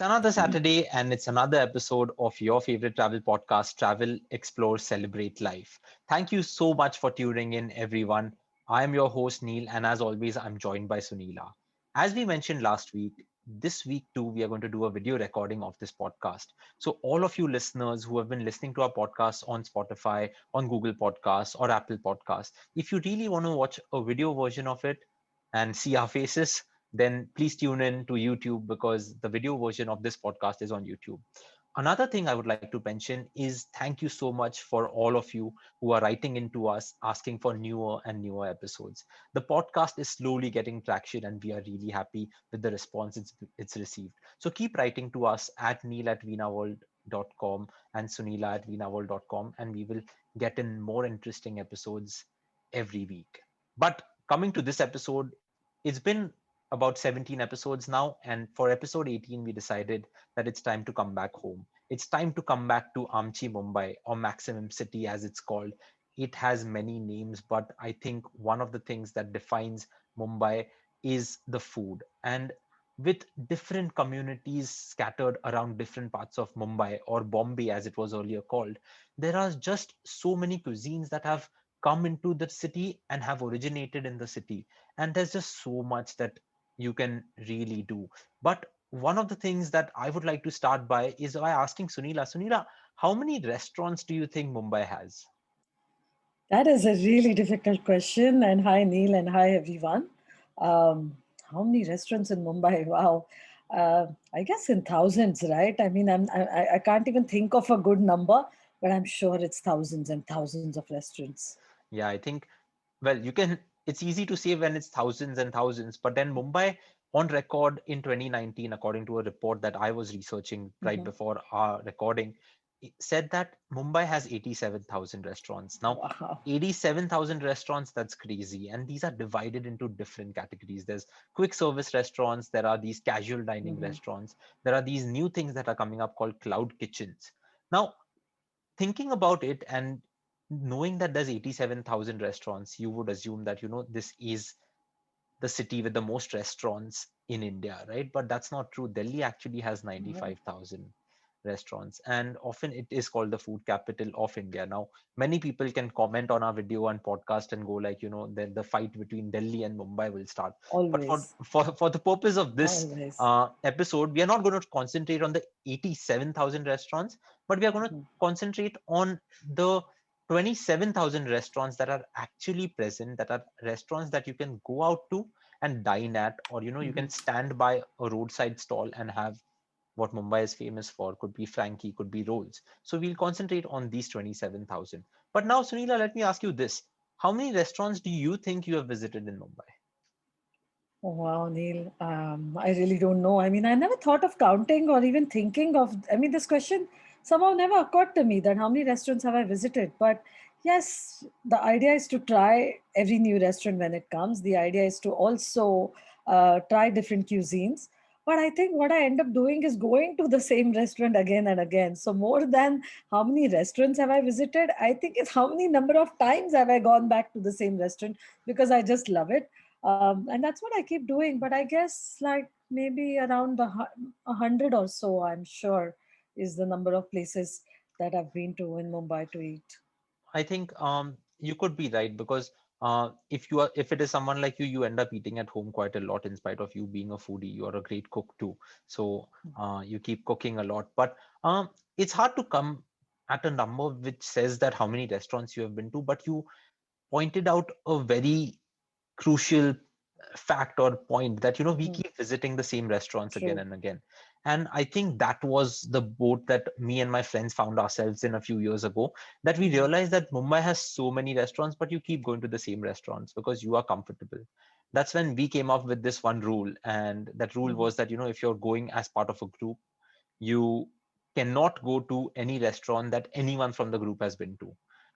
It's another Saturday and it's another episode of your favorite travel podcast, Travel, Explore, Celebrate Life. Thank you so much for tuning in, everyone. I am your host, Neil, and as always, I'm joined by Sunila. As we mentioned last week, this week too, we are going to do a video recording of this podcast. So, all of you listeners who have been listening to our podcast on Spotify, on Google Podcasts, or Apple Podcasts, if you really want to watch a video version of it and see our faces, then please tune in to YouTube because the video version of this podcast is on YouTube. Another thing I would like to mention is thank you so much for all of you who are writing into us asking for newer and newer episodes. The podcast is slowly getting traction and we are really happy with the response it's received. So keep writing to us at neil@veenaworld.com and sunila@veenaworld.com and we will get in more interesting episodes every week. But coming to this episode, it's been about 17 episodes now, and for episode 18, we decided that it's time to come back home. It's time to come back to Aamchi Mumbai, or Maximum City as it's called. It has many names, but I think one of the things that defines Mumbai is the food. And with different communities scattered around different parts of Mumbai or Bombay as it was earlier called, there are just so many cuisines that have come into the city and have originated in the city. And there's just so much that you can really do. But one of the things that I would like to start by is by asking Sunila, how many restaurants do you think Mumbai has? That is a really difficult question. And hi, Neil, and hi, everyone. Um, how many restaurants in Mumbai? Wow. I guess in thousands, right? I mean, I can't even think of a good number, but I'm sure it's thousands and thousands of restaurants. Yeah, I think, well, it's easy to say when it's thousands and thousands, but then Mumbai on record in 2019, according to a report that I was researching right Mhm. before our recording, it said that Mumbai has 87,000 restaurants. Now, Wow. 87,000 restaurants, that's crazy. And these are divided into different categories. There's quick service restaurants, there are these casual dining Mhm. restaurants, there are these new things that are coming up called cloud kitchens. Now, thinking about it and knowing that there's 87,000 restaurants, you would assume that, this is the city with the most restaurants in India, right? But that's not true. Delhi actually has Wow. 95,000 restaurants, and often it is called the food capital of India. Now, many people can comment on our video and podcast and go like, the fight between Delhi and Mumbai will start. But for Always. for for the purpose of this Always. episode, we are not going to concentrate on the 87,000 restaurants, but we are going to Mhm. concentrate on the 27,000 restaurants that are actually present, that are restaurants that you can go out to and dine at, or you can Mhm. stand by a roadside stall and have what Mumbai is famous for. Could be Frankie, could be rolls. So we'll concentrate on these 27,000. But now, Sunila, let me ask you this. How many restaurants do you think you have visited in Mumbai? Oh, wow, Neil. I really don't know. I mean, I never thought of counting or even thinking of. I mean, this question somehow never occurred to me that how many restaurants have I visited. But yes, the idea is to try every new restaurant when it comes. The idea is to also try different cuisines. But I think what I end up doing is going to the same restaurant again and again. So more than how many restaurants have I visited, I think it's how many number of times have I gone back to the same restaurant because I just love it, and that's what I keep doing. But I guess like maybe around 100 or so, I'm sure, is the number of places that I've been to in Mumbai to eat. I think you could be right because if it is someone like you, you end up eating at home quite a lot in spite of you being a foodie. You're a great cook too, so you keep cooking a lot. But it's hard to come at a number which says that how many restaurants you have been to. But you pointed out a very crucial fact or point that we Mhm. keep visiting the same restaurants again True. and again. And I think that was the boat that me and my friends found ourselves in a few years ago, that we Mhm. realized that Mumbai has so many restaurants, but you keep going to the same restaurants because you are comfortable. That's when we came up with this one rule, and that rule Mhm. was that if you're going as part of a group, you cannot go to any restaurant that anyone from the group has been to.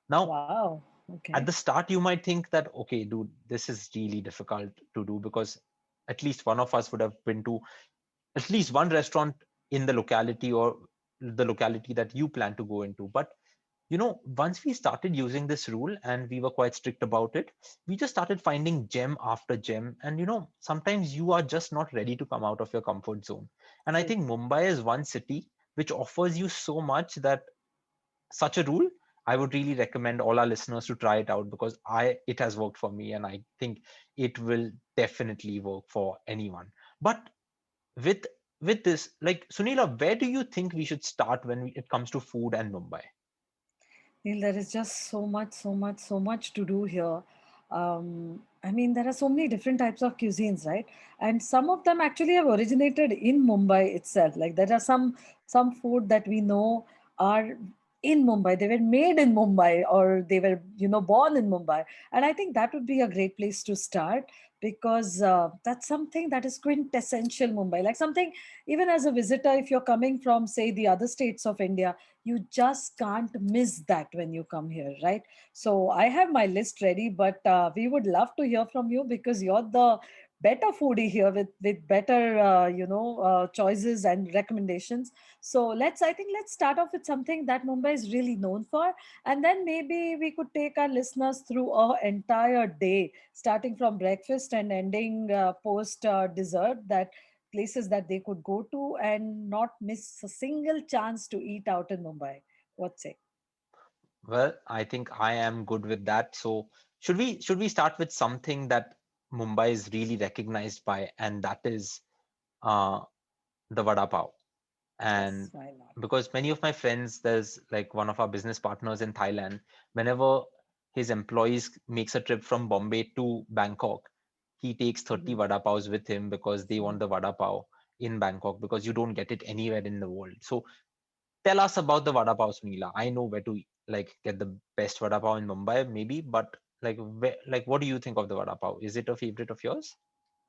Now, Wow. Okay. at the start you might think that, okay, dude, this is really difficult to do because at least one of us would have been to at least one restaurant in the locality or the locality that you plan to go into. But once we started using this rule and we were quite strict about it, we just started finding gem after gem. And sometimes you are just not ready to come out of your comfort zone. And I True. think Mumbai is one city which offers you so much that such a rule, I would really recommend all our listeners to try it out, because it has worked for me, and I think it will definitely work for anyone. But with with this, like, Sunila, where do you think we should start when it comes to food and Mumbai? Neil, there is just so much, so much, so much to do here. I mean, there are so many different types of cuisines, right? And some of them actually have originated in Mumbai itself. Like there are some food that we know are in Mumbai. They were made in Mumbai, or they were, born in Mumbai. And I think that would be a great place to start, because that's something that is quintessential Mumbai. Like something, even as a visitor, if you're coming from, say, the other states of India, you just can't miss that when you come here, right? So I have my list ready, but we would love to hear from you, because you're the better foodie here with better choices and recommendations. So let's start off with something that Mumbai is really known for, and then maybe we could take our listeners through a entire day, starting from breakfast and ending post dessert, that places that they could go to and not miss a single chance to eat out in Mumbai. What say? Well, I think I am good with that. So should we start with something that Mumbai is really recognized by, and that is uh, the Vada Pav. Yes, And why not? because many of my friends, there's like one of our business partners in Thailand, whenever his employees makes a trip from Bombay to Bangkok, he takes 30 Mhm. Vada Pavs with him, because they want Mhm. the Vada Pav in Bangkok, because you don't get it anywhere in the world. So tell us about the Vada Pav, Sunila. I know where to like get the best Vada Pav in Mumbai, maybe, but what do you think of the Vada Pav? Is it a favorite of yours?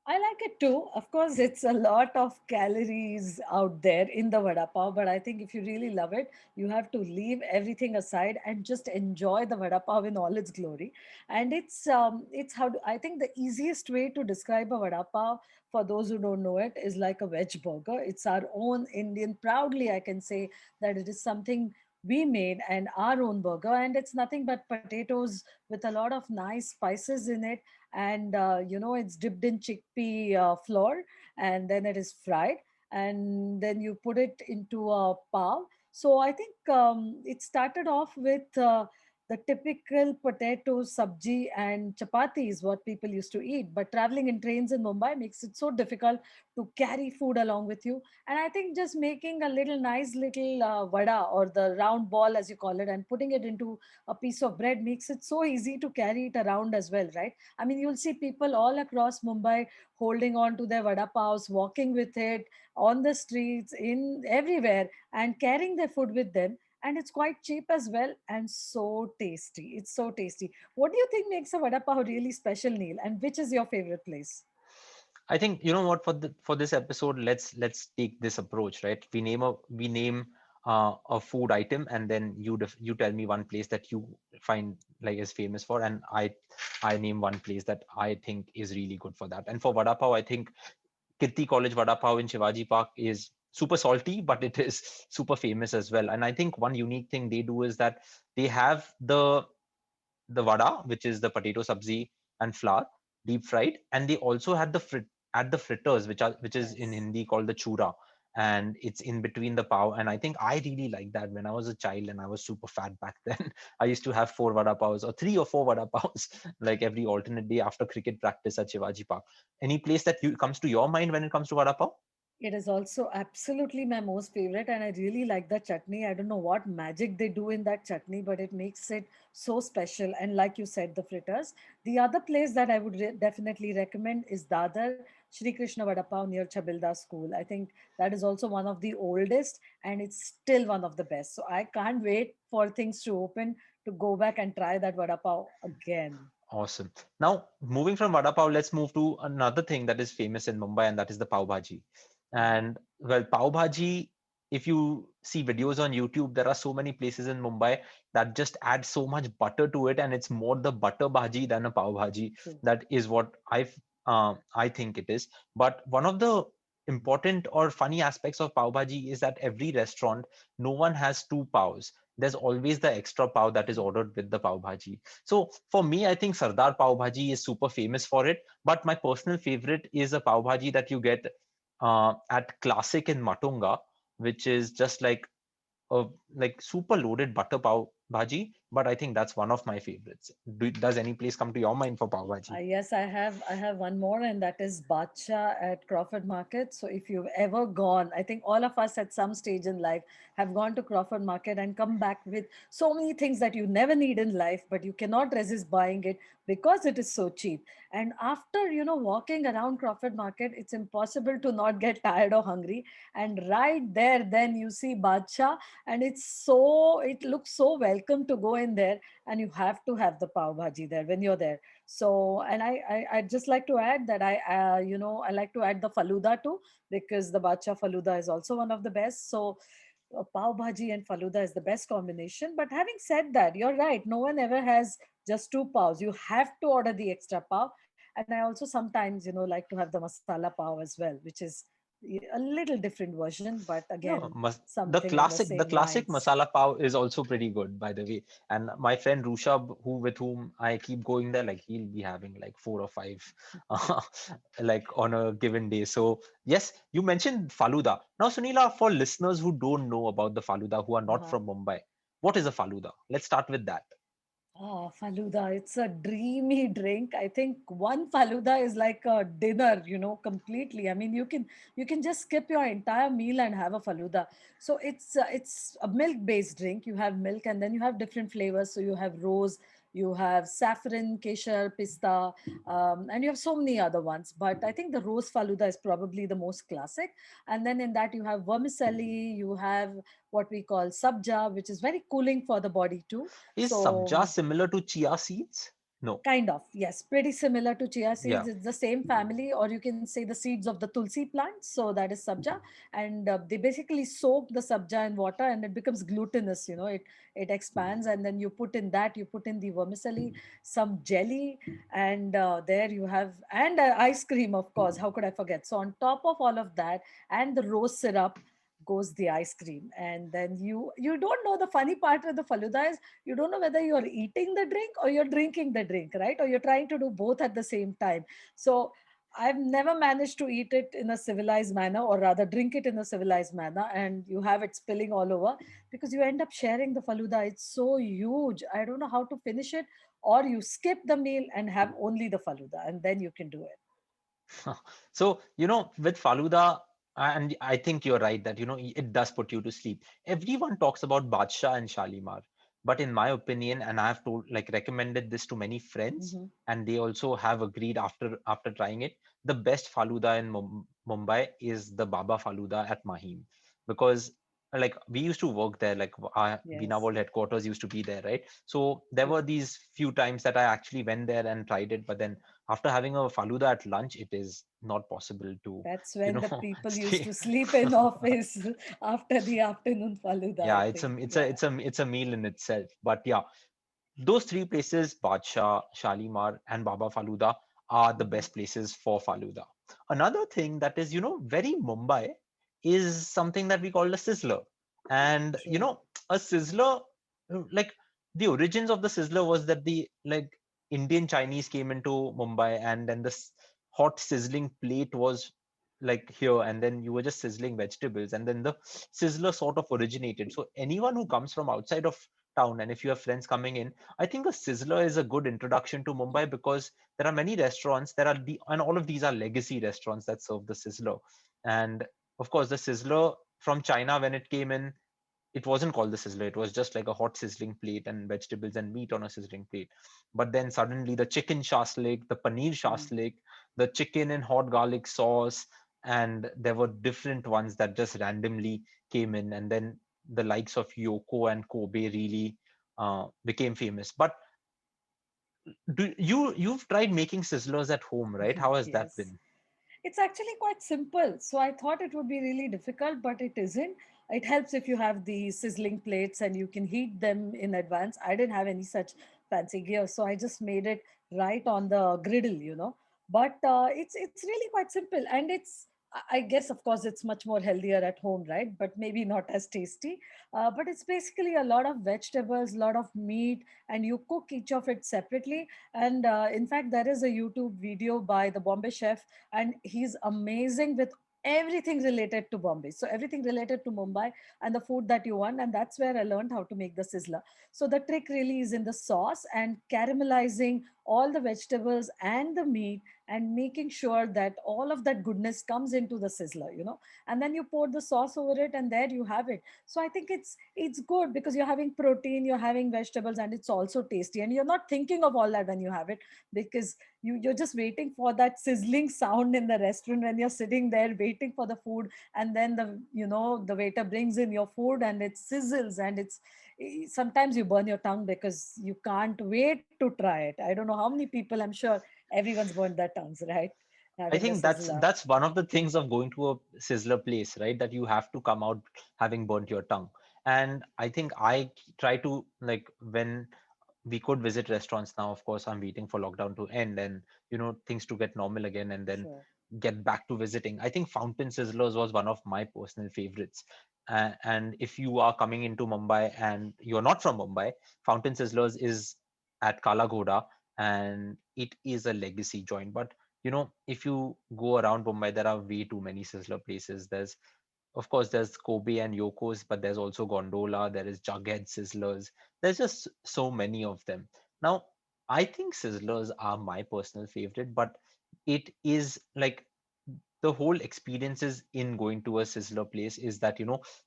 I like it too. Of course, it's a lot of calories out there in the vada pav, but I think if you really love it, you have to leave everything aside and just enjoy the vada pav in all its glory. And it's I think the easiest way to describe a vada pav for those who don't know it is like a veg burger. It's our own Indian. Proudly, I can say that it is something we made, and our own burger, and it's nothing but potatoes with a lot of nice spices in it, and it's dipped in chickpea flour, and then it is fried, and then you put it into a pav. So I think it started off with the typical potato sabji and chapati is what people used to eat, but traveling in trains in Mumbai makes it so difficult to carry food along with you. And I think just making a little nice little vada, or the round ball as you call it, and putting it into a piece of bread makes it so easy to carry it around as well, right? I mean, you'll see people all across Mumbai holding on to their vada pavs, walking with it on the streets, in everywhere, and carrying their food with them. And it's quite cheap as well, and so tasty. It's so tasty. What do you think makes a vada pav really special, Neil? And which is your favorite place? I think you know what, for this episode, let's take this approach, right? We name a food item, and then you tell me one place that you find like is famous for, and I name one place that I think is really good for that. And for vada pav, I think Kirti College Vada Pav in Shivaji Park is super salty, but it is super famous as well. And I think one unique thing they do is that they have the vada, which is the potato sabzi and flour, deep fried, and they also had the fritters, which is in Yes. Hindi called the chura, and it's in between the pav. And I think I really like that. When I was a child and I was super fat back then, I used to have four vada pavs or three or four vada pavs like every alternate day after cricket practice at Shivaji Park. Any place that you comes to your mind when it comes to vada pav? It is also absolutely my most favorite, and I really like the chutney. I don't know what magic they do in that chutney, but it makes it so special. And like you said, the fritters. The other place that I would definitely recommend is Dadar Shri Krishna Vada Pav near Chabilda School. I think that is also one of the oldest, and it's still one of the best. So I can't wait for things to open to go back and try that Vada Pav again. Awesome. Now, moving from vada pav, let's move to another thing that is famous in Mumbai, and that is the pav bhaji. And well, pav bhaji, if you see videos on YouTube, there are so many places in Mumbai that just add so much butter to it, and it's more the butter bhaji than a pav bhaji. True. That is what I think it is. But one of the important or funny aspects of pav bhaji is that every restaurant, no one has two pavs. There's always the extra pav that is ordered with the pav bhaji. So for me, I think Sardar Pav Bhaji is super famous for it. But my personal favorite is a pav bhaji that you get at Classic in Matunga, which is just a super loaded butter pav bhaji. But I think that's one of my favorites. Does any place come to your mind for pav bhaji? Yes, I have. I have one more, and that is Bacha at Crawford Market. So, if you've ever gone, I think all of us at some stage in life have gone to Crawford Market and come back with so many things that you never need in life, but you cannot resist buying it because it is so cheap. And after walking around Crawford Market, it's impossible to not get tired or hungry. And right there, then you see Bacha, and it looks so welcome to go in there, and you have to have the pav bhaji there when you're there. So, and I'd just like to add that I like to add the Falooda too, because the Bacha Falooda is also one of the best. So, Pav Bhaji and Falooda is the best combination. But having said that, you're right. No one ever has just two pavs. You have to order the extra pav. And I also sometimes, like to have the masala pav as well, which is a little different version, but Yeah, again, the something on the classic same lines. masala pav is also pretty good, by the way. And my friend Rushabh, with whom I keep going there, like he'll be having like four or five, uh, like on a given day. So yes, you mentioned Faluda. Now, Sunila, for listeners who don't know about the Faluda, who are not Uh-huh. from Mumbai, what is a Faluda? Let's start with that. Oh, Falooda. It's a dreamy drink. I think one Falooda is like a dinner, completely. I mean, you can just skip your entire meal and have a Falooda. So it's a milk-based drink. You have milk and then you have different flavors. So you have rose, you have saffron, kesher, pista, and you have so many other ones. But I think the rose Falooda is probably the most classic. And then in that you have vermicelli, you have what we call sabja, which is very cooling for the body too. Is So sabja similar to chia seeds? No. kind of, yes, pretty similar to chia seeds. Yeah. It's the same family, or you can say the seeds of the tulsi plant. So that is sabja, and they basically soak the sabja in water, and it becomes glutinous. It expands, and then you put in the vermicelli, some jelly, and there you have and ice cream, of course. How could I forget? So on top of all of that, and the rose syrup goes the ice cream, and then you don't know, the funny part with the faluda is you don't know whether you're eating the drink or you're drinking the drink, right? Or you're trying to do both at the same time. So I've never managed to eat it in a civilized manner, or rather drink it in a civilized manner, and you have it spilling all over because you end up sharing the faluda. It's so huge. I don't know how to finish it, or you skip the meal and have only the faluda, and then you can do it. So, with Faluda, and I think you're right that, it does put you to sleep. Everyone talks about Badshah and Shalimar, but in my opinion, and I have recommended this to many friends, Mhm. and they also have agreed after trying it, the best Faluda in Mumbai is the Baba Faluda at Mahim, because like we used to work there, like our Veena Yes. World headquarters used to be there, right? So there were these few times that I actually went there and tried it, but then after having a faluda at lunch, it is not possible to, That's you when the know, people used stay. to sleep in office after the afternoon faluda, Yeah, I it's think. a it's a Yeah. it's a it's a meal in itself. But yeah, those three places, Badshah, Shalimar, and Baba Faluda, are the Mhm. best places for faluda. Another thing that is, very Mumbai is something that we call a sizzler. And, True. a sizzler, like the origins of the sizzler was that the Indian Chinese came into Mumbai, and then this hot sizzling plate was like here, and then you were just sizzling vegetables, and then the sizzler sort of originated. So anyone who comes from outside of town, and if you have friends coming in, I think a sizzler is a good introduction to Mumbai, because there are many restaurants, and all of these are legacy restaurants that serve the sizzler. And of course, the sizzler from China, when it came in, it wasn't called the sizzler. It was just like a hot sizzling plate and vegetables and meat on a sizzling plate. But then suddenly the chicken shashlik, the paneer Mm. shashlik, the chicken in hot garlic sauce, and there were different ones that just randomly came in. And then the likes of Yoko and Kobe really became famous. But you've tried making sizzlers at home, right? How has that Yes. been? It's actually quite simple. So I thought it would be really difficult, but it isn't. It helps if you have the sizzling plates and you can heat them in advance. I didn't have any such fancy gear, so I just made it right on the griddle. But it's really quite simple, and I guess, of course, it's much more healthier at home, right? But maybe not as tasty. But it's basically a lot of vegetables, a lot of meat, and you cook each of it separately. And in fact, there is a YouTube video by the Bombay chef, and he's amazing with everything related to Bombay. So everything related to Mumbai and the food that you want. And that's where I learned how to make the sizzler. So the trick really is in the sauce and caramelizing all the vegetables and the meat and making sure that all of that goodness comes into the sizzler, and then you pour the sauce over it and there you have it. So I think it's good because you're having protein, you're having vegetables, and it's also tasty, and you're not thinking of all that when you have it, because you're just waiting for that sizzling sound in the restaurant when you're sitting there waiting for the food, and then the waiter brings in your food and it sizzles, and sometimes you burn your tongue because you can't wait to try it. I don't know how many people, I'm sure everyone's burned their tongues, right? I Having a think that's sizzler. that's one of the things of going to a sizzler place, right? That you have to come out having burnt your tongue. And I think I try to, like, when we could visit restaurants now, of course, I'm waiting for lockdown to end and things to get normal again, and then Sure. get back to visiting. I think Fountain Sizzlers was one of my personal favorites. And if you are coming into Mumbai and you're not from Mumbai, Fountain Sizzlers is at Kala Ghoda, and it is a legacy joint. But if you go around Mumbai, there are way too many sizzler places. Of course, there's Kobe and Yoko's, but there's also Gondola, there is Jughead Sizzlers. There's just so many of them. Now, I think Sizzlers are my personal favorite, but it is like the whole experiences in going to a sizzler place is that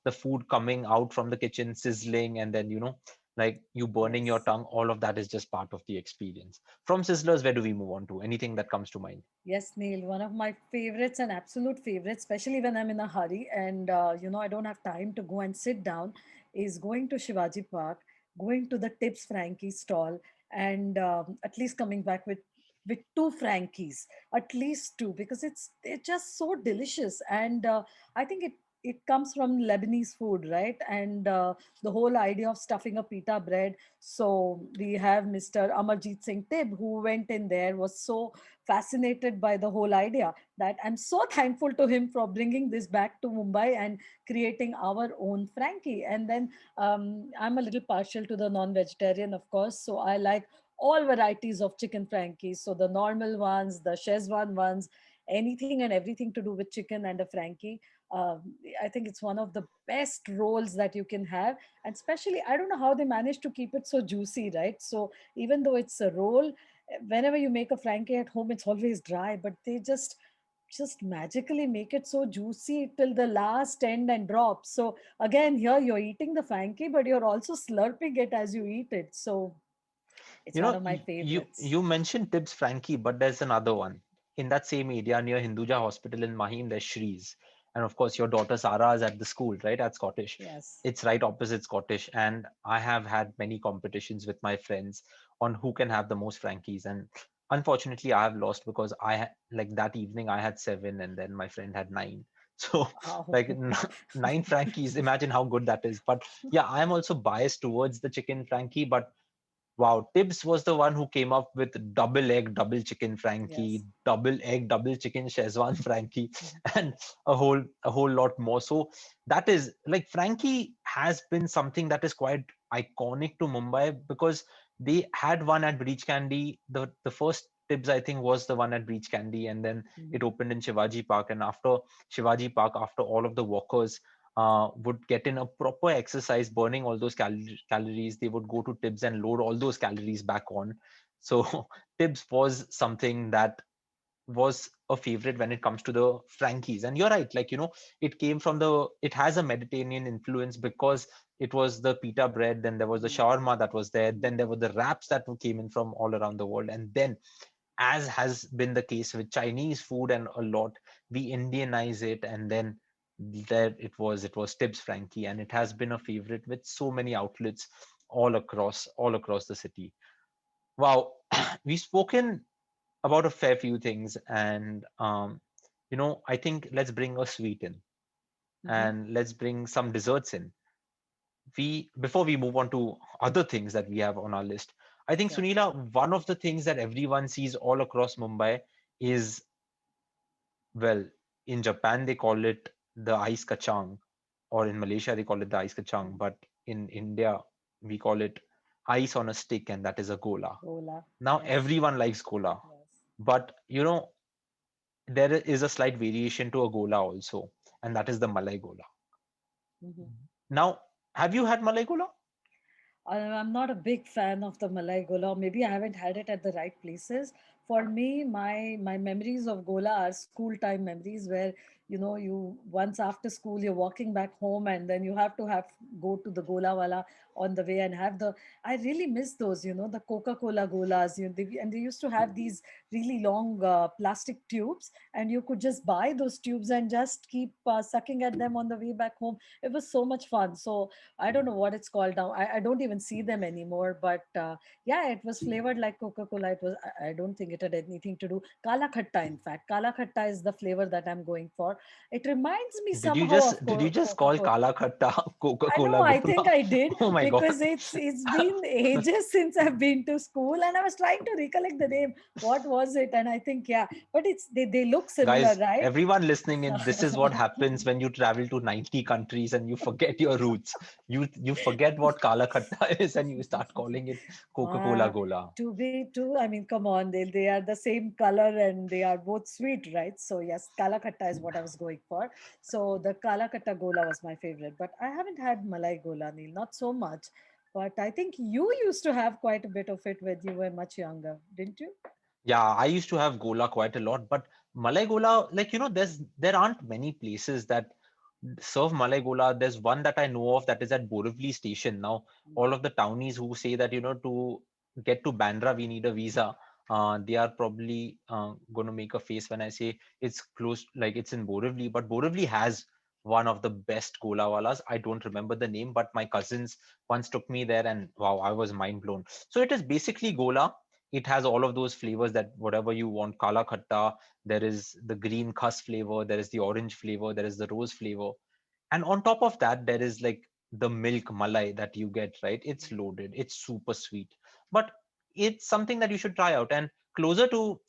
the food coming out from the kitchen sizzling, and then like you burning your Yes. tongue, all of that is just part of the experience. From Sizzlers, where do we move on to? Anything that comes to mind? Yes, Neil, one of my favorites and absolute favorites, especially when I'm in a hurry and I don't have time to go and sit down, is going to Shivaji Park, going to the Tips Frankie stall, and at least coming back with two Frankies, at least two, because it's just so delicious, and I think it comes from Lebanese food, right? And the whole idea of stuffing a pita bread. So we have Mr. Amarjit Singh Tib, who went in there, was so fascinated by the whole idea that I'm so thankful to him for bringing this back to Mumbai and creating our own Frankie. And then I'm a little partial to the non-vegetarian, of course, so I like all varieties of chicken Frankies. So the normal ones, the Szechuan ones, anything and everything to do with chicken and a Frankie. I think it's one of the best rolls that you can have. And especially, I don't know how they manage to keep it so juicy, right? So even though it's a roll, whenever you make a Frankie at home, it's always dry, but they just magically make it so juicy till the last end and drop. So again, here you're eating the Frankie, but you're also slurping it as you eat it. So it's one of my favorites. You mentioned Tibbs Frankie, but there's another one in that same area near Hinduja Hospital in Mahim. There's Shree's, and of course your daughter Sarah is at the school, right, at Scottish. Yes. It's right opposite Scottish, and I have had many competitions with my friends on who can have the most Frankies, and unfortunately I have lost because like that evening I had seven, and then my friend had nine. So Wow. like nine Frankies. Imagine how good that is. But yeah, I am also biased towards the chicken Frankie, but wow, Tibbs was the one who came up with double egg, double chicken Yes. Frankie, double egg, double chicken Szechuan Frankie, and a whole lot more. So that is like Frankie has been something that is quite iconic to Mumbai because they had one at Breach Candy. The first Tibbs I think was the one at Breach Candy, and then it Mhm. opened in Shivaji Park. And after Shivaji Park, after all of the walkers would get in a proper exercise, burning all those calories. They would go to Tibbs and load all those calories back on. So Tibbs was something that was a favorite when it comes to the Frankies. And you're right, like it has a Mediterranean influence because it was the pita bread, then there was the Mhm. shawarma that was there, then there were the wraps that came in from all around the world, and then as has been the case with Chinese food and a lot, we Indianize it, and then there it was Tibbs Frankie, and it has been a favorite with so many outlets all across the city. Wow, we've spoken about a fair few things, and I think let's bring a sweet in, Mhm. and let's bring some desserts in. We Before we move on to other things that we have on our list, I think Sure. Sunila, one of the things that everyone sees all across Mumbai is, well, in Japan they call it the ice kachang, or in Malaysia they call it the ice kachang, Mm. but in India we call it ice on a stick, and that is a gola. Gola. Now Yes. everyone likes gola, Yes. but there is a slight variation to a gola also, and that is the Malai gola. Mhm. Now, have you had Malai gola? I'm not a big fan of the Malai Gola. Maybe I haven't had it at the right places. For me, my memories of Gola are school time memories where you once after school you're walking back home and then you have to have go to the Gola wala on the way and have the. I really miss those. The Coca-Cola Golas. And they used to have these really long plastic tubes, and you could just buy those tubes and just keep sucking at them on the way back home. It was so much fun. So I don't know what it's called now. I don't even see them anymore. But yeah, it was flavored like Coca Cola. It was. I don't think it had anything to do. Kala khatta, in fact, kala khatta is the flavor that I'm going for. It reminds me Did you somehow just of did you just Coca call Cola. Kala Khatta I know. Coca-Cola I think Gola? I did Oh my God. because it's been ages since I've been to school, and I was trying to recollect the name. What was it? And I think yeah, but they look similar, Guys, right? everyone listening So in, this is what happens when you travel to 90 countries and you forget your roots. You forget what Kala Khatta is and you start calling it Coca-Cola Uh, Gola. to be true, I mean, come on, they are the same color and they are both sweet, right? So yes, kala khatta is what I was going for. So the kala khatta gola was my favorite, but I haven't had malai gola, Neil, not so much. But I think you used to have quite a bit of it when you were much younger, didn't you? Yeah, I used to have Gola quite a lot, but Malai Gola, there aren't many places that serve Malai Gola. There's one that I know of that is at Borivali station. Now, all of the townies who say that, to get to Bandra, we need a visa, they are probably going to make a face when I say it's close, like it's in Borivali. But Borivali has one of the best Gola walas. I don't remember the name, but my cousins once took me there, and wow, I was mind blown. So it is basically Gola. It has all of those flavors that whatever you want. Kala khatta, there is the green khas flavor, there is the orange flavor, there is the rose flavor, and on top of that there is like the milk malai that you get, right? It's loaded, it's super sweet, but it's something that you should try out. And closer to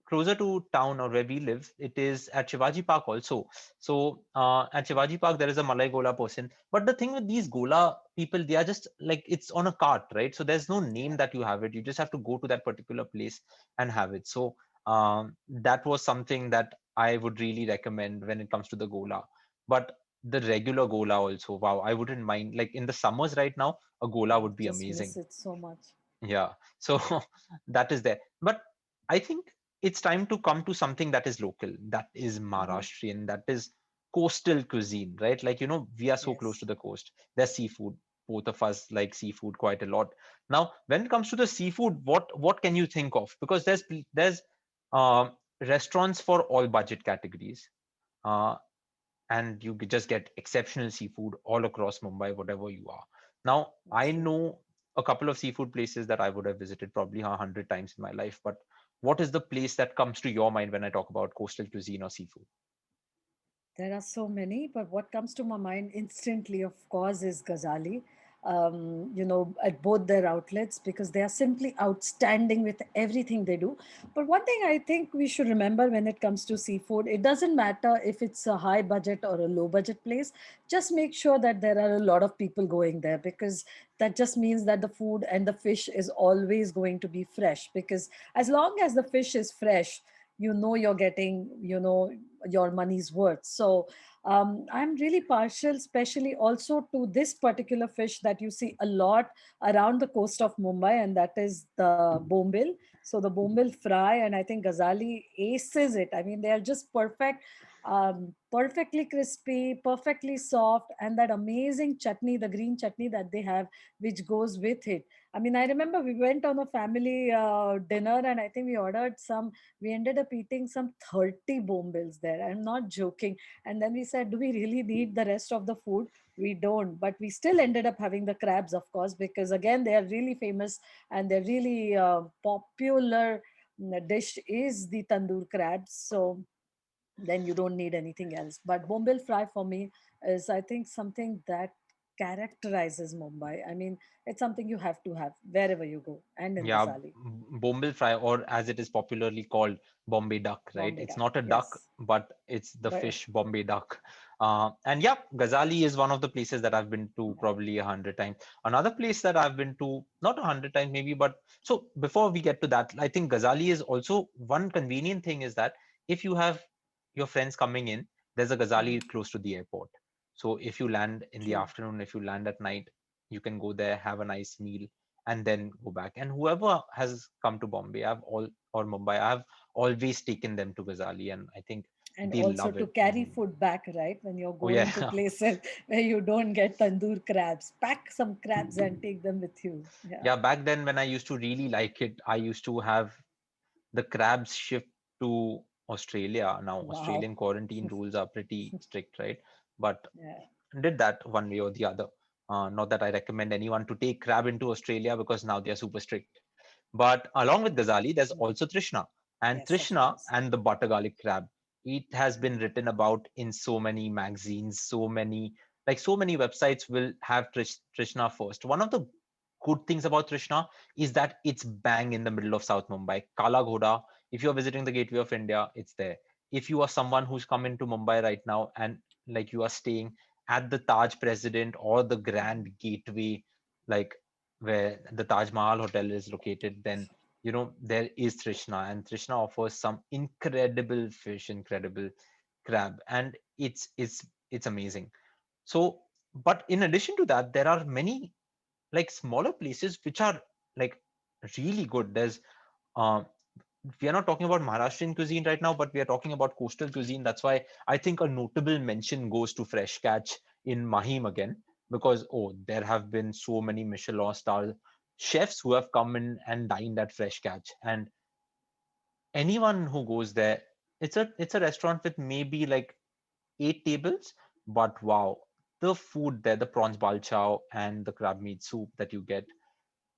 closer to town or where we live, it is at Shivaji Park also. So at Shivaji Park, there is a Malai Gola person. But the thing with these Gola people, they are just like it's on a cart, right? So there's no name Yeah. that you have it. You just have to go to that particular place and have it. So that was something that I would really recommend when it comes to the Gola. But the regular Gola also, wow, I wouldn't mind. Like in the summers right now, a Gola I would be just amazing. miss it so much. Yeah. So that is there. But I think it's time to come to something that is local, that is Hmm. Maharashtrian, that is coastal cuisine, right? Like, we are so close Yes. to the coast. There's seafood. Both of us like seafood quite a lot. Now, when it comes to the seafood, what can you think of? Because there's uh, restaurants for all budget categories. Uh, and you just get exceptional seafood all across Mumbai, whatever you are. Now, That's I true. know a couple of seafood places that I would have visited probably 100 times in my life, but what is the place that comes to your mind when I talk about coastal cuisine or seafood? There are so many, but what comes to my mind instantly, of course, is Ghazali. At both their outlets because they are simply outstanding with everything they do. But one thing I think we should remember when it comes to seafood, it doesn't matter if it's a high budget or a low budget place. Just make sure that there are a lot of people going there because that just means that the food and the fish is always going to be fresh. Because as long as the fish is fresh, you're getting your money's worth. So I'm really partial, especially also to this particular fish that you see a lot around the coast of Mumbai, and that is the bombil. So the bombil fry, and I think Ghazali aces it. I mean, they are just perfect, perfectly crispy, perfectly soft, and that amazing chutney, the green chutney that they have, which goes with it. I mean, I remember we went on a family dinner, and I think we ended up eating some 30 bombils there. I'm not joking. And then we said, do we really need the rest of the food? We don't, but we still ended up having the crabs, of course, because again, they are really famous and they're really popular. Dish is the tandoor crabs. So then you don't need anything else. But bombil fry for me is, I think, something that characterizes Mumbai. I mean, it's something you have to have wherever you go, and in Yeah, Gazali, Bombay fry, or as it is popularly called, Bombay duck, right? Bombay It's duck. not a duck, Yes, but it's the but fish Bombay duck. And yeah, Ghazali is one of the places that I've been to probably 100 times. Another place that I've been to, not 100 times maybe, but so before we get to that, I think Ghazali is also one convenient thing is that if you have your friends coming in, there's a Mhm. Ghazali close to the airport. So if you land in the True. afternoon, if you land at night, you can go there, have a nice meal, and then go back. And whoever has come to Bombay, I've all or Mumbai, I've always taken them to Ghazali, and I think And they also love to it. carry food back, right? When you're Oh yeah, going to places where you don't get tandoor crabs, pack some crabs and take them with you. Yeah. yeah. Back then, when I used to really like it, I used to have the crabs shipped to Australia. Now, Wow. Australian quarantine rules are pretty strict, right? But Yeah. did that one way or the other. Not that I recommend anyone to take crab into Australia because now they are super strict. But along with Ghazali, there's Mm. also Trishna. And Yes, of Trishna course. and the butter garlic crab. It has been written about in so many magazines, so many websites will have Trishna first. One of the good things about Trishna is that it's bang in the middle of South Mumbai. Kala Ghoda, if you're visiting the Gateway of India, it's there. If you are someone who's come into Mumbai right now and like you are staying at the Taj President or the Grand Gateway, like where the Taj Mahal Hotel is located, then there is Trishna, and Trishna offers some incredible fish, incredible crab, and it's amazing. So, but in addition to that, there are many like smaller places which are like really good. There's um we are not talking about Maharashtrian cuisine right now, but we are talking about coastal cuisine. That's why I think a notable mention goes to Fresh Catch in Mahim again, because there have been so many Michelin star chefs who have come in and dined at Fresh Catch, and anyone who goes there, it's a restaurant with maybe like 8 tables, but wow, the food there, the prawns balchao and the crab meat soup that you get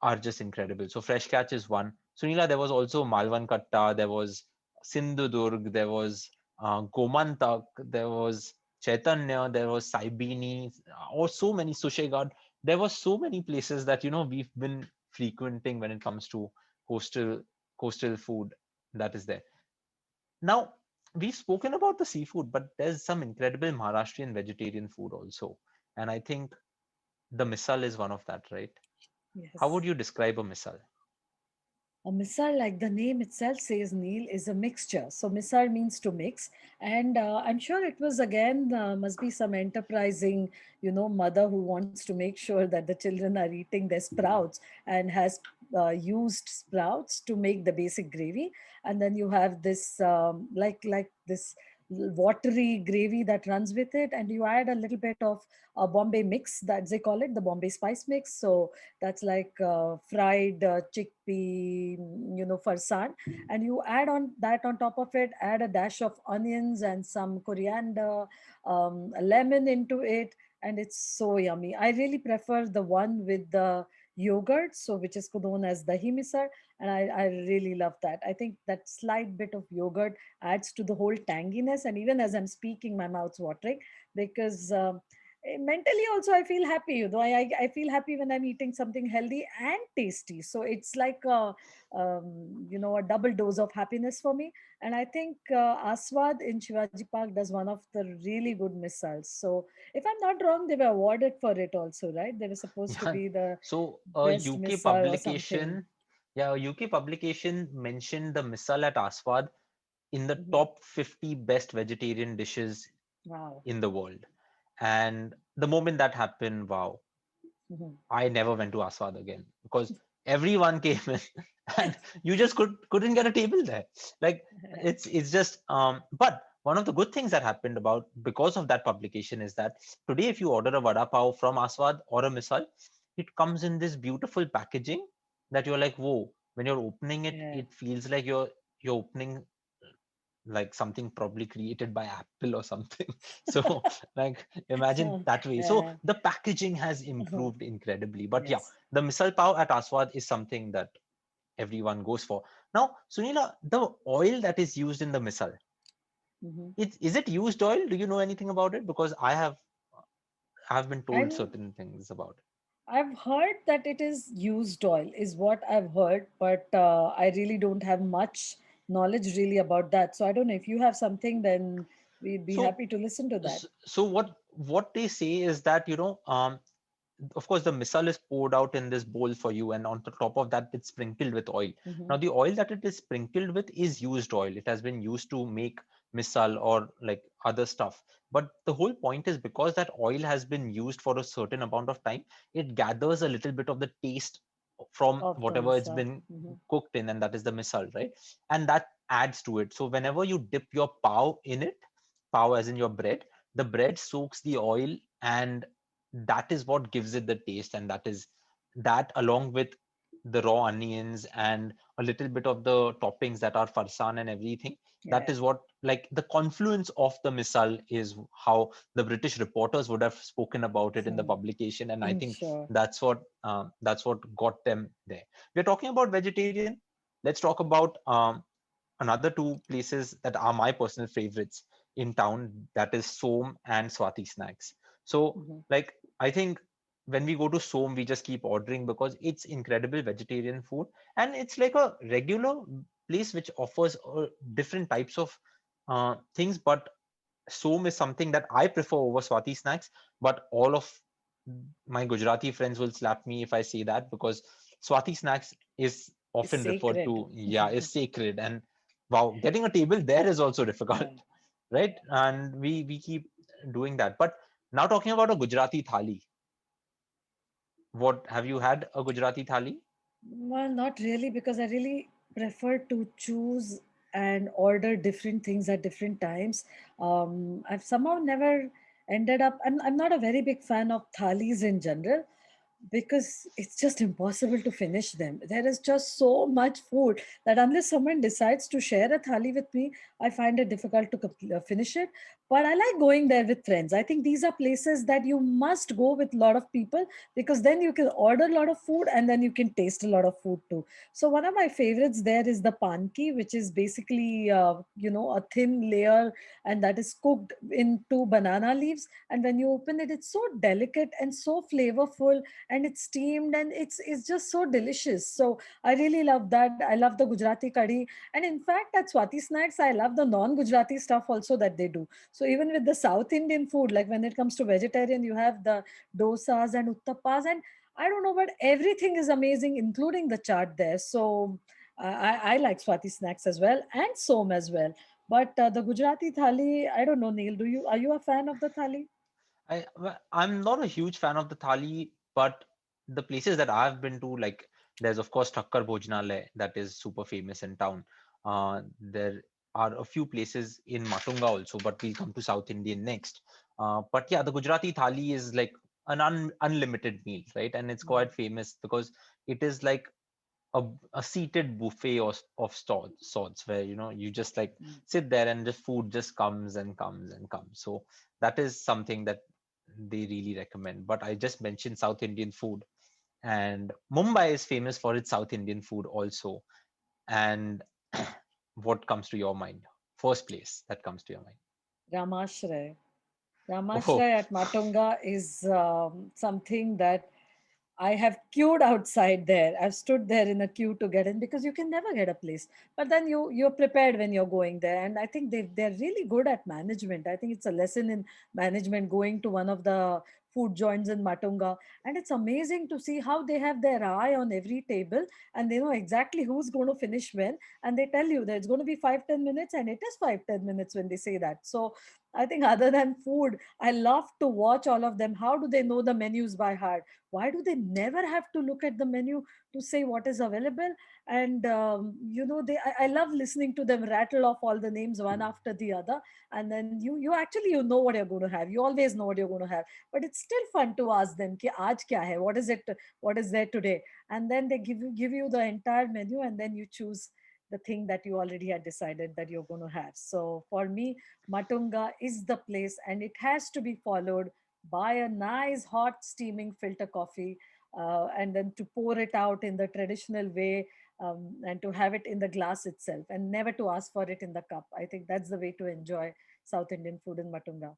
are just incredible. So Fresh Catch is one. Sunila, there was also Malvan Katta, there was Sindhudurg, there was Gomantak, there was Chaitanya, there was Saibini, or so many Sushegad. There were so many places that we've been frequenting when it comes to coastal coastal food that is there. Now we've spoken about the seafood, but there's some incredible Maharashtrian vegetarian food also, and I think the misal is one of that, right? How would Yes. you describe a misal? A misal, like the name itself says, Neil, is a mixture. So misal means to mix, and I'm sure it was again must be some enterprising, mother who wants to make sure that the children are eating their sprouts and has used sprouts to make the basic gravy, and then you have this like this watery gravy that runs with it, and you add a little bit of a Bombay mix that they call it, the Bombay spice mix. So that's like fried chickpea, farsan, and you add on that on top of it, add a dash of onions and some coriander, lemon into it, and it's so yummy. I really prefer the one with the yogurt, so which is known as dahi misar, and I really love that. I think that slight bit of yogurt adds to the whole tanginess, and even as I'm speaking, my mouth's watering because mentally also I feel happy. I feel happy when I'm eating something healthy and tasty, so it's like a double dose of happiness for me. And I think Aswad in Shivaji Park does one of the really good missiles. So if I'm not wrong, they were awarded for it also, right? They were supposed to Yeah. be the So best missile or something. A UK publication mentioned the misal at Aswad in the Mhm. top 50 best vegetarian dishes Wow. in the world. And the moment that happened, wow, Mhm. I never went to Aswad again because everyone came in and you just couldn't get a table there. Like it's just but one of the good things that happened about because of that publication is that today if you order a vada pav from Aswad or a misal, it comes in this beautiful packaging that you're like, whoa, when you're opening it, Yeah. it feels like you're opening like something probably created by Apple or something. So, like, imagine that way. So, Yeah. the packaging has improved incredibly. But yeah, Yes. the misal pav at Aswad is something that everyone goes for. Now, Sunila, the oil that is used in the misal, Mhm. is it used oil? Do you know anything about it? Because I've been told And certain things about it. I've heard that it is used oil, is what I've heard, but I really don't have much knowledge really about that. So I don't know if you have something, then we'd be So happy to listen to that. so what they say is that, of course the missile is poured out in this bowl for you, and on the top of that it's sprinkled with oil. Hmm. Now the oil that it is sprinkled with is used oil. It has been used to make missile or like other stuff, but the whole point is because that oil has been used for a certain amount of time, it gathers a little bit of the taste from Of the whatever it's missile. been Hmm. cooked in, and that is the missile, right? And that adds to it. So whenever you dip your pav in it, pav as in your bread, the bread soaks the oil, and that is what gives it the taste. And that is that, along with the raw onions and a little bit of the toppings that are farsan and everything, Yeah, that yeah. is what, like, the confluence of the misal is how the British reporters would have spoken about it in the Hmm. publication. And I I'm think sure. that's what got them there. We're talking about vegetarian. Let's talk about another two places that are my personal favorites in town, that is Soam and Swathi Snacks. So, Hmm. like, I think when we go to Soam, we just keep ordering because it's incredible vegetarian food, and it's like a regular place which offers different types of things. But Soam is something that I prefer over Swathi Snacks, but all of my Gujarati friends will slap me if I say that, because Swathi Snacks is It's often referred sacred. to, yeah, is sacred. And wow, getting a table there is also difficult, Yeah. right? And we keep doing that. But now talking about a Gujarati thali, what have you had a Gujarati thali? Well, not really, because I really prefer to choose and order different things at different times. I've somehow never ended up, I'm not a very big fan of thalis in general, because it's just impossible to finish them. There is just so much food that unless someone decides to share a thali with me, I find it difficult to finish it. But I like going there with friends. I think these are places that you must go with a lot of people, because then you can order a lot of food and then you can taste a lot of food too. So one of my favorites there is the panki, which is basically a thin layer, and that is cooked in two banana leaves. And when you open it, it's so delicate and so flavorful, and it's steamed, and it's just so delicious. So I really love that. I love the Gujarati curry, and in fact at Swathi Snacks I love the non Gujarati stuff also that they do. So even with the South Indian food, like when it comes to vegetarian, you have the dosas and uttappas, and I don't know, but everything is amazing, including the chaat there. So I like Swati Snacks as well, and Som as well. But the Gujarati thali, I don't know, Neil, are you a fan of the thali? I'm not a huge fan of the thali, but the places that I've been to, like, there's of course Thakkar Bhojnalaya that is super famous in town. There are a few places in Matunga also, but we'll come to South Indian next. But yeah, the Gujarati thali is like an unlimited meal, right? And it's quite famous because it is like a, a seated buffet of sorts, where you just like Mm. sit there and just food just comes and comes and comes. So that is something that they really recommend. But I just mentioned South Indian food, and Mumbai is famous for its South Indian food also. And what comes to your mind? First place that comes to your mind? Ramashray. Oh, Ramashray at Matunga is something that I have queued outside there. I've stood there in a queue to get in, because you can never get a place. But then you're prepared when you're going there, and I think they're really good at management. I think it's a lesson in management, going to one of the food joints in Matunga, and it's amazing to see how they have their eye on every table, and they know exactly who's going to finish when, and they tell you that it's going to be 5-10 minutes, and it is 5-10 minutes when they say that. So I think other than food, I love to watch all of them. How do they know the menus by heart? Why do they never have to look at the menu to say what is available? And I love listening to them rattle off all the names one after the other, and then you actually you know what you're going to have. You always know what you're going to have, but it's still fun to ask them ki aaj kya hai, what is it, what is there today? And then they give you the entire menu, and then you choose the thing that you already had decided that you're going to have. So for me, Matunga is the place, and it has to be followed by a nice hot steaming filter coffee, and then to pour it out in the traditional way, and to have it in the glass itself, and never to ask for it in the cup. I think that's the way to enjoy South Indian food in Matunga.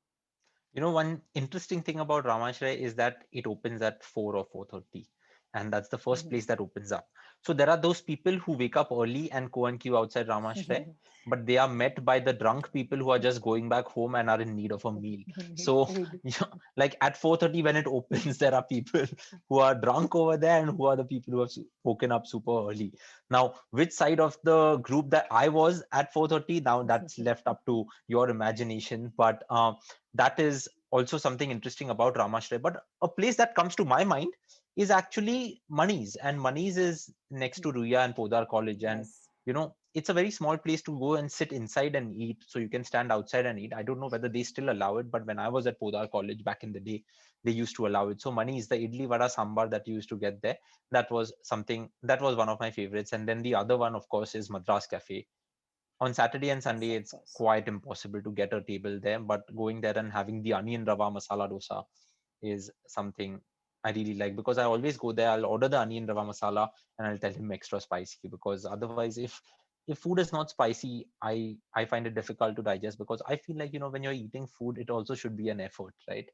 One interesting thing about Ramashray is that it opens at 4 or 4:30, and that's the first place that opens up. So there are those people who wake up early and go and queue outside Ramashray, but they are met by the drunk people who are just going back home and are in need of a meal. Need So, food. like at 4:30 when it opens, there are people who are drunk over there and who are the people who have woken up super early. Now, which side of the group that I was at 4:30, now that's left up to your imagination. But that is also something interesting about Ramashray. But a place that comes to my mind is actually Mani's, and Mani's is next to Ruya and Podar College, and Yes. it's a very small place to go and sit inside and eat. So you can stand outside and eat. I don't know whether they still allow it, but when I was at Podar College back in the day, they used to allow it. So Mani's, the idli vada sambar that you used to get there, that was something that was one of my favorites. And then the other one, of course, is Madras Cafe. On Saturday and Yes, Sunday, of it's course. quite impossible to get a table there, but going there and having the onion rava masala dosa is something I really like, because I always go there. I'll order the onion rava masala and I'll tell him extra spicy, because otherwise, if food is not spicy, I find it difficult to digest, because I feel like, when you're eating food, it also should be an effort, right?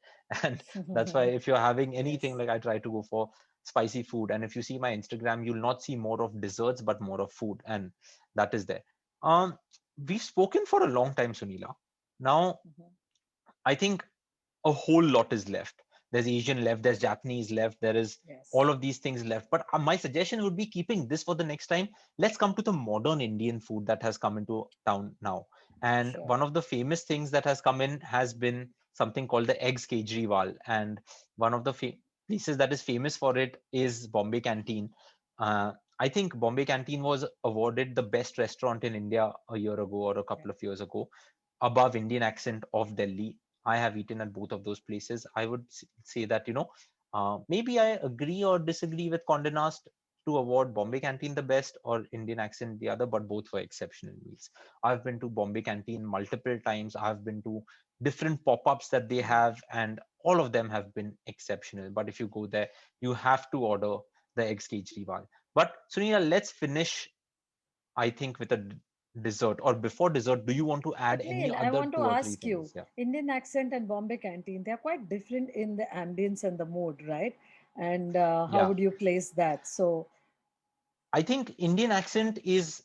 And that's why if you're having anything, Yes. like I try to go for spicy food. And if you see my Instagram, you'll not see more of desserts, but more of food, and that is there. um, we've spoken for a long time, Sunila. Now, Mhm. I think a whole lot is left. There's Asian left, there's Japanese left, there is Yes. all of these things left. But my suggestion would be keeping this for the next time. Let's come to the modern Indian food that has come into town now. And Sure. one of the famous things that has come in has been something called the eggs Kejriwal. And one of the places that is famous for it is Bombay Canteen. Uh, I think Bombay Canteen was awarded the best restaurant in India a year ago or a Yeah. couple of years ago, above Indian Accent of Delhi. I have eaten at both of those places. I would say that, maybe I agree or disagree with Condé Nast to award Bombay Canteen the best or Indian Accent the other, but both were exceptional meals. I've been to Bombay Canteen multiple times. I've been to different pop-ups that they Mm. have, and all of them have been exceptional. But if you go there, you have to order the eggs Kejriwal. But Sunila, let's finish, I think, with a dessert. Or before dessert, do you want to add But any Neil, I other want to two or three ask things? you, Yeah. Indian accent and Bombay canteen, they're quite different in the ambience and the mood, right? And how Yeah. would you place that? So, I think Indian accent is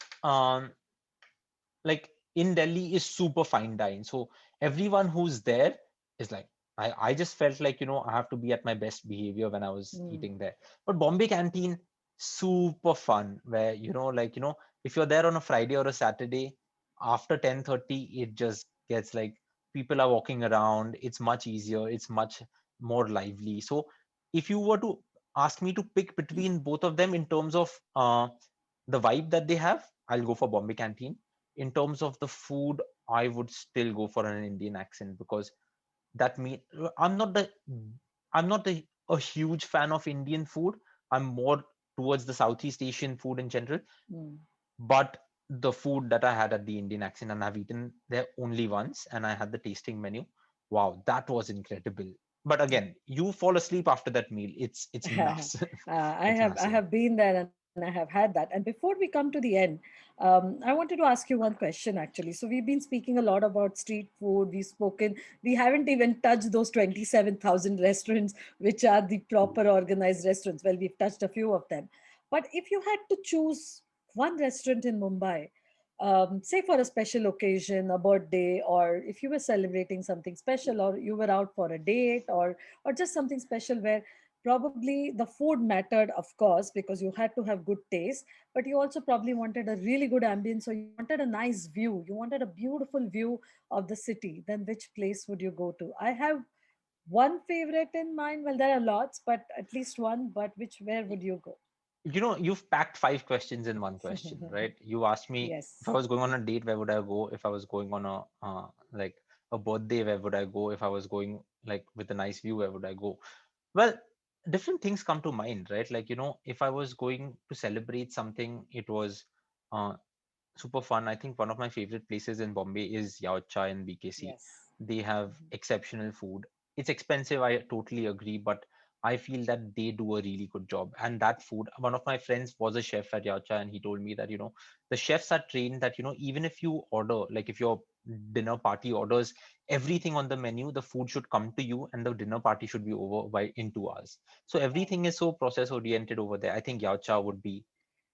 like in Delhi is super fine dine. So everyone who's there is like, I just felt like, I have to be at my best behavior when I was mm, eating there. But Bombay Canteen, super fun, where, like, if you're there on a Friday or a Saturday, after 10:30, it just gets like people are walking around. It's much easier, it's much more lively. So if you were to ask me to pick between both of them in terms of the vibe that they have, I'll go for Bombay Canteen. In terms of the food, I would still go for an Indian accent, because that mean I'm not the I'm not a huge fan of Indian food. I'm more towards the Southeast Asian food in general. mm. But the food that I had at the Indian accent, and I've eaten there only once, and I had the tasting menu. Wow, that was incredible. But again, you fall asleep after that meal. It's massive. It's I massive. have been there and I have had that. And before we come to the end, I wanted to ask you one question actually. So we've been speaking a lot about street food. We haven't even touched those 27,000 restaurants, which are the proper organized restaurants. Well, we've touched a few of them. But if you had to choose one restaurant in Mumbai, say for a special occasion, a birthday, or if you were celebrating something special, or you were out for a date, or just something special where probably the food mattered, of course, because you had to have good taste, but you also probably wanted a really good ambience, or you wanted a nice view, you wanted a beautiful view of the city, then which place would you go to? I have one favorite in mind. Well, there are lots, but at least one. But where would you go? You've packed five questions in one question, right? You asked me if I Yes. was going on a date, where would I go? If I was going on a like a birthday, where would I go? If I was going like with a nice view, where would I go? Well, different things come to mind, right? Like, if I was going to celebrate something, it was uh, super fun. I think one of my favorite places in Bombay is Yaocha in BKC. Yes. They have Mhm. exceptional food. It's expensive, I totally agree, but I feel that they do a really good job. And that food, one of my friends was a chef at Yacha, and he told me that, the chefs are trained that, even if you order, like if your dinner party orders everything on the menu, the food should come to you and the dinner party should be over by in 2 hours. So Wow. everything is so process oriented over there. I think Yacha would be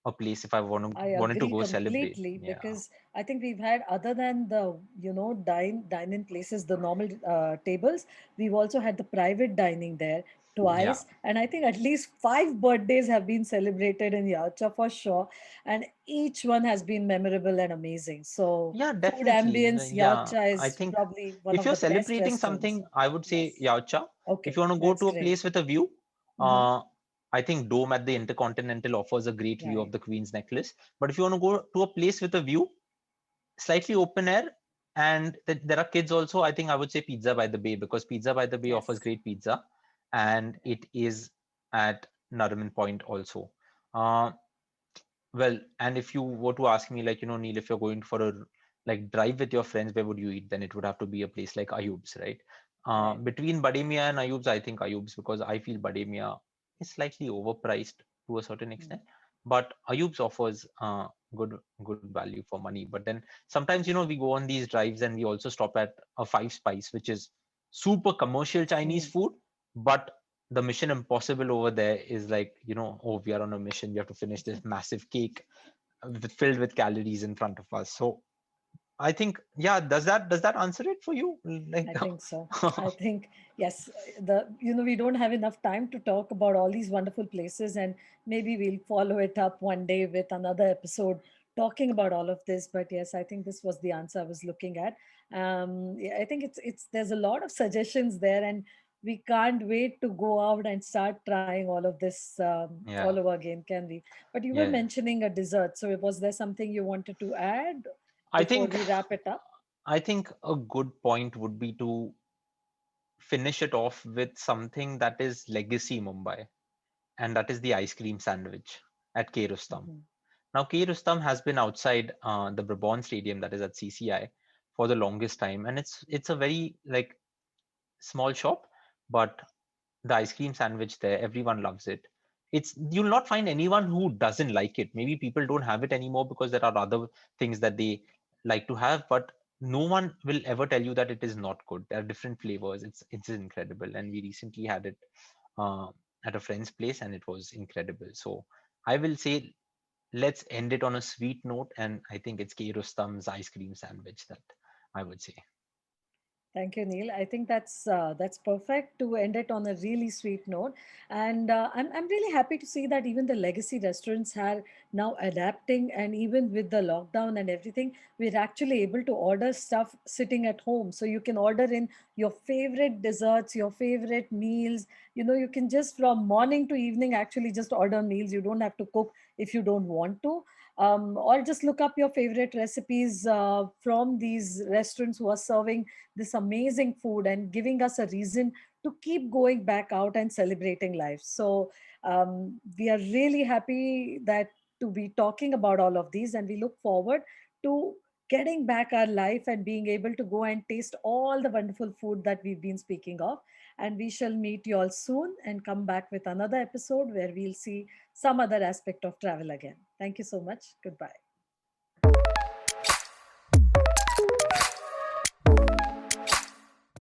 a place if I I wanted to agree go celebrate. completely Yeah. because I think we've had other than the dine in places, the normal tables, we've also had the private dining there Yeah. twice, and I think at least five birthdays have been celebrated in Yacha for sure, and each one has been memorable and amazing. So Yeah, food definitely. ambience Yeah, Yacha I is think probably one if of you're the best celebrating restaurants. something, I would say Yes. Yacha. If Okay, you want to go that's to a great. place with a view, Hmm. uh, I think Dome at the Intercontinental offers a great view of Right. the Queen's Necklace. But if you want to go to a place with a view, slightly open air, and there are kids also, I think I would say Pizza by the Bay, because Pizza by the Bay offers Yes. great pizza, and it is at Nariman Point also. Uh, well, and if you were to ask me, like, Neil, if you're going for a like drive with your friends, where would you eat? Then it would have to be a place like Ayub's, right? Right. Between Bademia and Ayub's, I think Ayub's, because I feel Bademia is slightly overpriced to a certain Mm. extent, but Ayub's offers good value for money. But then sometimes, we go on these drives and we also stop at a Five Spice, which is super commercial Chinese Mm. food, but the mission impossible over there is like, oh, we are on a mission, we have to finish this massive cake filled with calories in front of us. So I think, yeah, does that answer it for you? Like I think so. I think yes. We don't have enough time to talk about all these wonderful places, and maybe we'll follow it up one day with another episode talking about all of this. But yes, I think this was the answer I was looking at. Yeah, I think it's there's a lot of suggestions there, and we can't wait to go out and start trying all of this all yeah, over again, can we? But you were yeah. mentioning a dessert, so was there something you wanted to add I before think we wrap it up? I think a good point would be to finish it off with something that is legacy Mumbai, and that is the ice cream sandwich at Kerostam. Mhm. Now, Kerostam has been outside the Brabant Stadium, that is at CCI, for the longest time, and it's a very like small shop, but the ice cream sandwich there, everyone loves it. You'll not find anyone who doesn't like it. Maybe people don't have it anymore because there are other things that they like to have, but no one will ever tell you that it is not good. There are different flavors. It's incredible, and we recently had it uh, at a friend's place, and it was incredible. So I will say let's end it on a sweet note, and I think it's K Rustam's ice cream sandwich that I would say. Thank you, Neil. I think that's perfect to end it on a really sweet note, and I'm really happy to see that even the legacy restaurants are now adapting, and even with the lockdown and everything, we're actually able to order stuff sitting at home. So you can order in your favorite desserts, your favorite meals. You can just from morning to evening actually just order meals. You don't have to cook if you don't want to. Or just look up your favorite recipes from these restaurants who are serving this amazing food and giving us a reason to keep going back out and celebrating life. So we are really happy that to be talking about all of these, and we look forward to getting back our life and being able to go and taste all the wonderful food that we've been speaking of. And we shall meet you all soon and come back with another episode where we'll see some other aspect of travel again. Thank you so much. Goodbye.